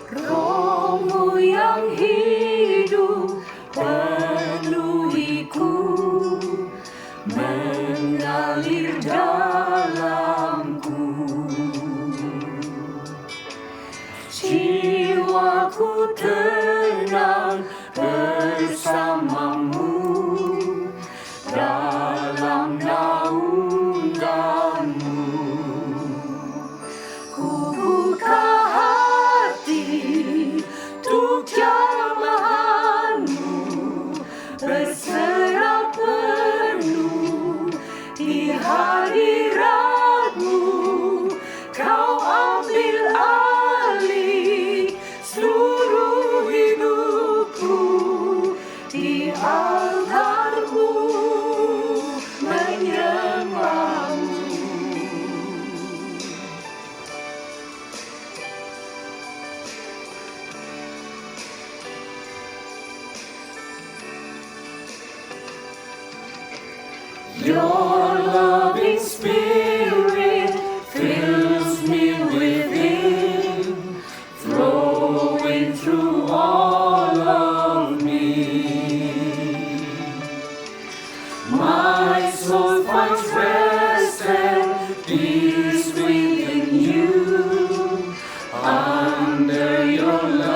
Rohmu yang hidup penuhiku, mengalir dalamku. Jiwaku tenang bersamamu dalam naunganmu. Ku buka hati untuk jamahanmu, berserah penuh di hadiratmu. Kau ambil alih seluruh hidupku, di altarmu menyembahmu. Your loving spirit fills me within, flowing through all of me. My soul finds rest and peace within you, under your love.